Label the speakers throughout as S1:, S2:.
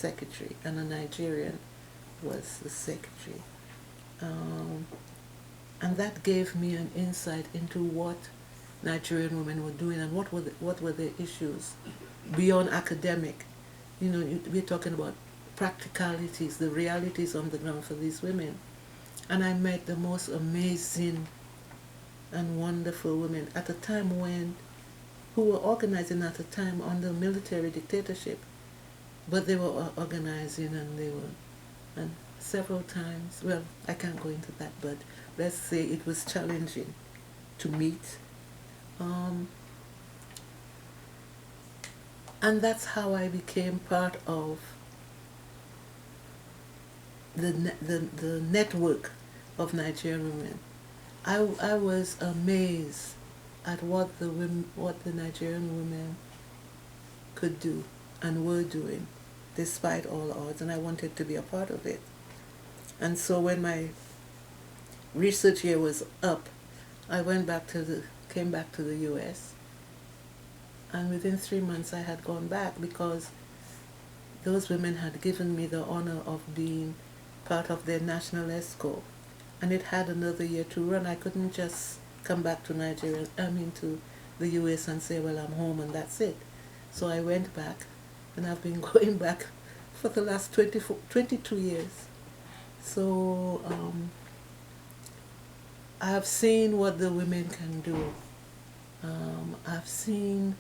S1: secretary, and a Nigerian was the secretary. And that gave me an insight into what Nigerian women were doing and what were their issues beyond academic. We're talking about practicalities, the realities on the ground for these women. And I met the most amazing and wonderful women at a time who were organizing at a time under military dictatorship, but they were organizing, and several times, well, I can't go into that, but let's say it was challenging to meet. And that's how I became part of the network of Nigerian women. I was amazed at what the Nigerian women could do and were doing, despite all odds, and I wanted to be a part of it. And so when my research year was up, I came back to the U.S. And within 3 months I had gone back, because those women had given me the honor of being part of their national ESCO, and it had another year to run. I couldn't just come back to to the U.S. and say, well, I'm home and that's it. So I went back, and I've been going back for the last 22 years. So I've seen what the women can do. I've seen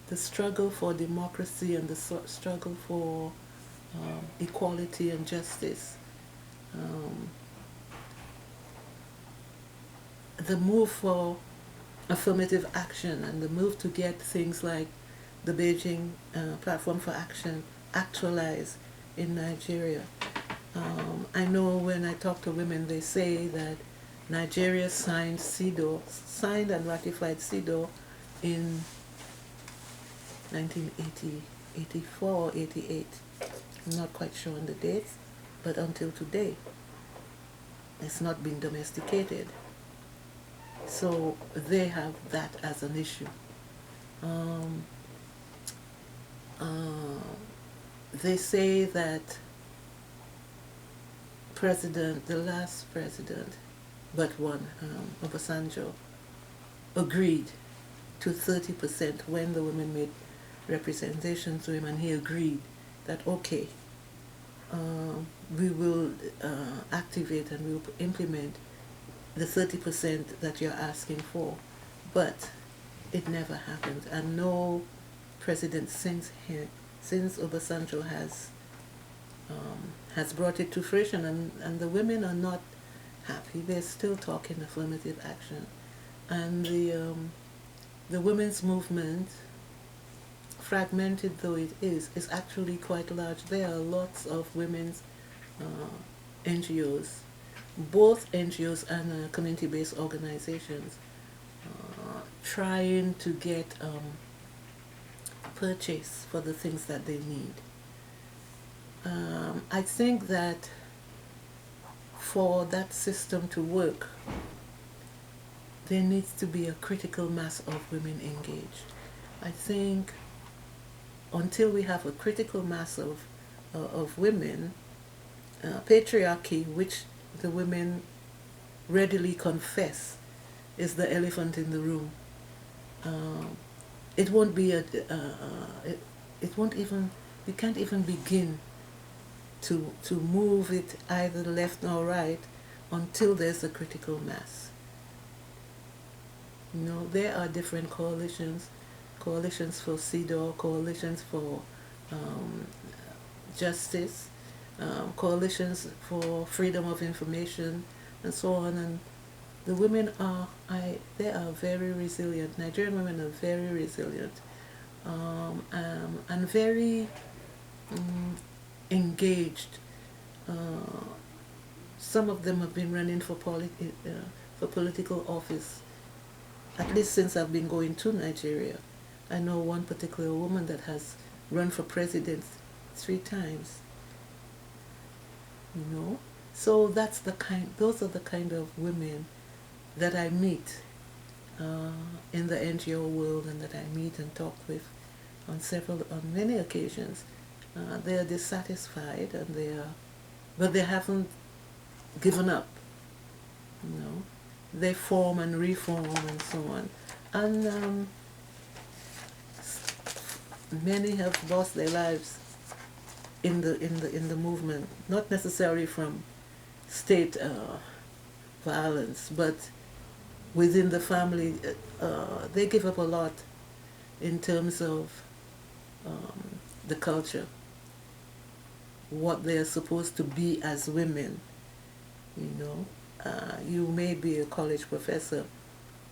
S1: the struggle for democracy and the struggle for equality and justice. The move for affirmative action and the move to get things like the Beijing Platform for Action actualized in Nigeria. I know when I talk to women, they say that Nigeria signed and ratified CEDAW in 1980, 84 or 88. I'm not quite sure on the dates, but until today, it's not been domesticated. So they have that as an issue. They say that the last president, but one, Obasanjo, agreed to 30% when the women made representation to him, and he agreed that, okay, we will activate and we will implement the 30% that you're asking for. But it never happened, and no president since Obasanjo has brought it to fruition, and the women are not happy. They're still talking affirmative action, and the women's movement, fragmented though it is actually quite large. There are lots of women's NGOs, both NGOs and community-based organizations, trying to get purchase for the things that they need. I think that for that system to work, there needs to be a critical mass of women engaged. I think until we have a critical mass of women, patriarchy, which the women readily confess is the elephant in the room, it won't be it won't even, we can't even begin to move it either left or right until there's a critical mass. There are different coalitions for CEDAW, coalitions for justice, coalitions for freedom of information, and so on. And the women they are very resilient. Nigerian women are very resilient, and very engaged. Some of them have been running for political office, at least since I've been going to Nigeria. I know one particular woman that has run for president 3 times. So those are the kind of women that I meet in the NGO world, and that I meet and talk with on many occasions. They are dissatisfied, but they haven't given up. You know, they form and reform and so on, and many have lost their lives in the movement, not necessarily from state violence, but within the family. They give up a lot in terms of the culture, what they are supposed to be as women. You know, you may be a college professor,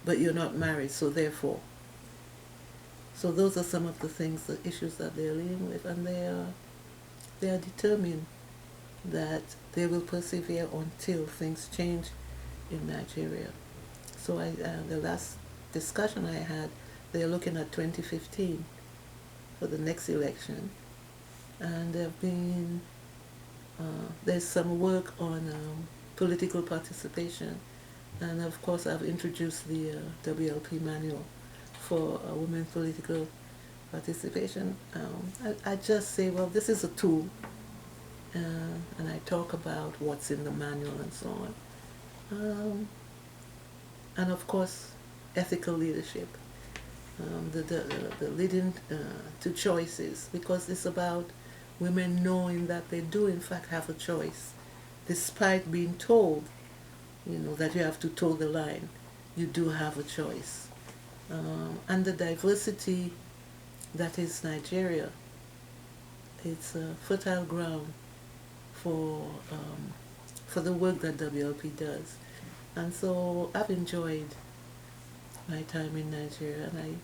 S1: but you're not married, so therefore. So those are some of the things, the issues that they're dealing with, and they are determined that they will persevere until things change in Nigeria. So the last discussion I had, they're looking at 2015 for the next election, and there's some work on political participation, and of course I've introduced the WLP manual for women's political participation. I just say, well, this is a tool, and I talk about what's in the manual and so on. And of course, ethical leadership, the leading to choices, because it's about women knowing that they do in fact have a choice, despite being told, that you have to toe the line. You do have a choice. And the diversity that is Nigeria, it's a fertile ground for the work that WLP does. And so I've enjoyed my time in Nigeria, and I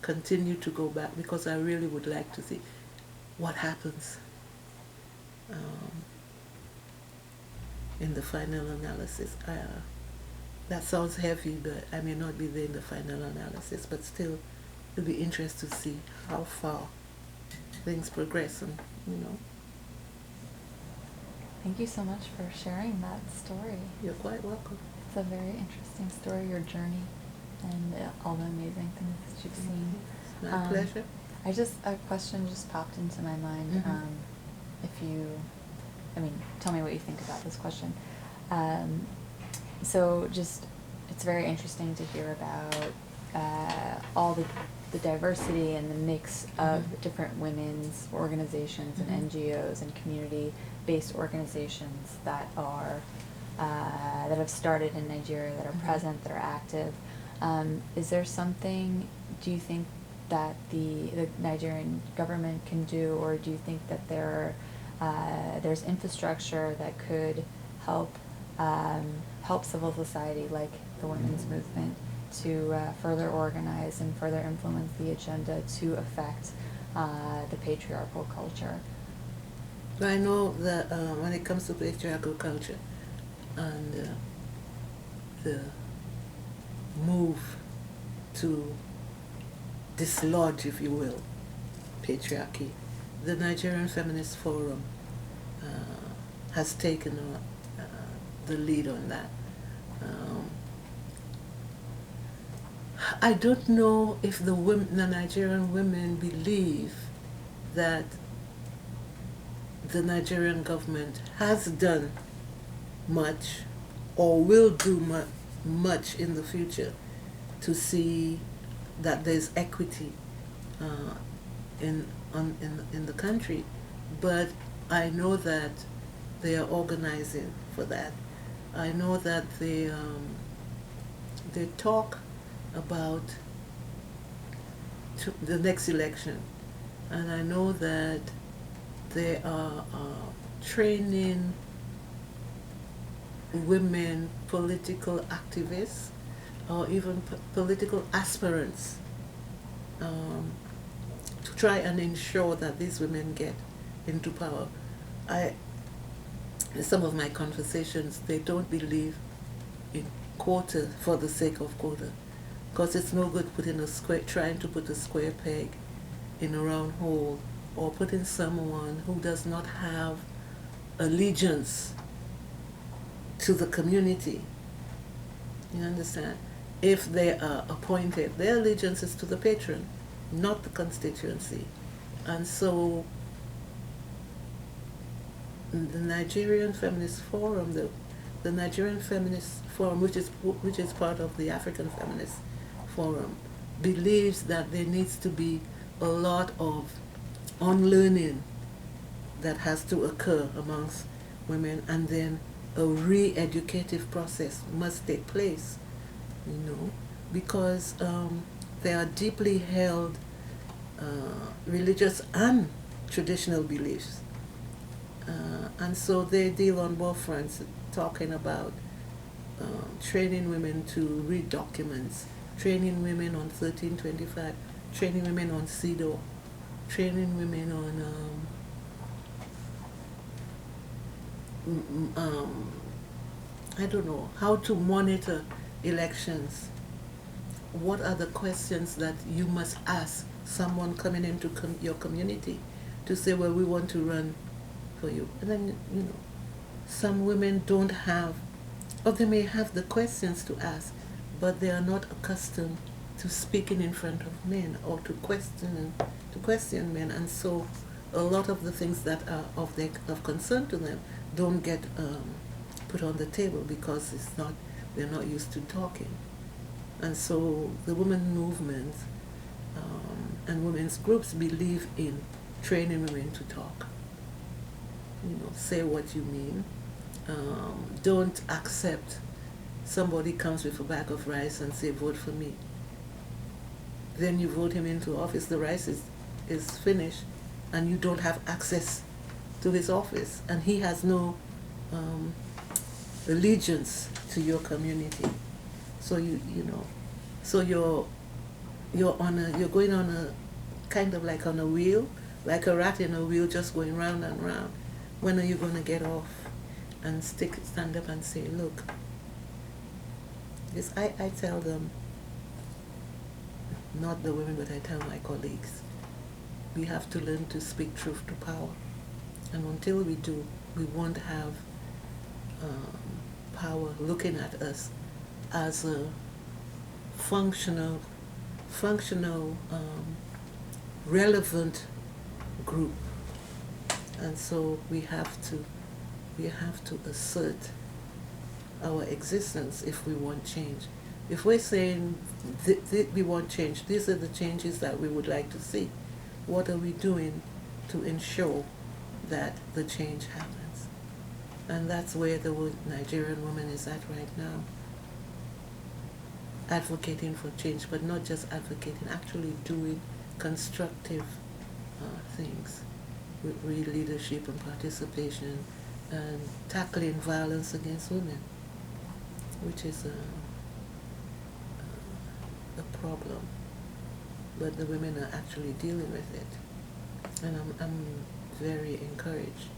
S1: continue to go back because I really would like to see what happens in the final analysis. That sounds heavy, but I may not be there in the final analysis, but still it'll be interesting to see how far things progress, and
S2: Thank you so much for sharing that story.
S1: You're quite welcome.
S2: It's a very interesting story, your journey, and all the amazing things that you've seen.
S1: My pleasure.
S2: A question just popped into my mind. Tell me what you think about this question. It's very interesting to hear about all the diversity and the mix of different women's organizations and NGOs and community-based organizations that are that have started in Nigeria, that are present, that are active. Is there something, do you think, that the Nigerian government can do, or do you think that there's infrastructure that could help civil society, like the women's movement, to further organize and further influence the agenda to affect the patriarchal culture?
S1: I know that when it comes to patriarchal culture and the move to dislodge, if you will, patriarchy, the Nigerian Feminist Forum has taken the lead on that. I don't know if the Nigerian women believe that the Nigerian government has done much or will do much in the future to see that there's equity in the country, but I know that they are organizing for that. I know that they talk about the next election, and I know that they are training women political activists or even political aspirants to try and ensure that these women get into power. In some of my conversations, they don't believe in quota for the sake of quota, because it's no good trying to put a square peg in a round hole, or putting someone who does not have allegiance to the community. You understand? If they are appointed, their allegiance is to the patron, not the constituency. And so the Nigerian Feminist Forum, the Nigerian Feminist Forum, which is part of the African Feminist Forum, believes that there needs to be a lot of unlearning that has to occur amongst women, and then a re-educative process must take place, because there are deeply held religious and traditional beliefs. And so they deal on both fronts, talking about training women to read documents, training women on 1325, training women on CEDAW, training women on I don't know, how to monitor elections. What are the questions that you must ask someone coming into your community to say, well, we want to run for you? And then, some women don't have, or they may have the questions to ask, but they are not accustomed to speaking in front of men or to question men, and so a lot of the things that are of concern to them don't get put on the table because they're not used to talking. And so the women movement and women's groups believe in training women to talk. Say what you mean. Don't accept somebody comes with a bag of rice and say, vote for me. Then you vote him into office, the rice is finished, and you don't have access to his office, and he has no allegiance to your community. So so you're going on a kind of like on a wheel, like a rat in a wheel, just going round and round. When are you going to get off and stand up and say, look? Because I tell them, not the women, but I tell my colleagues, we have to learn to speak truth to power. And until we do, we won't have power looking at us as a functional, relevant group. And so we have to assert our existence if we want change. If we're saying we want change, these are the changes that we would like to see. What are we doing to ensure that the change happens? And that's where the Nigerian woman is at right now. Advocating for change, but not just advocating, actually doing constructive things with real leadership and participation, and tackling violence against women, which is a problem. But the women are actually dealing with it. And I'm very encouraged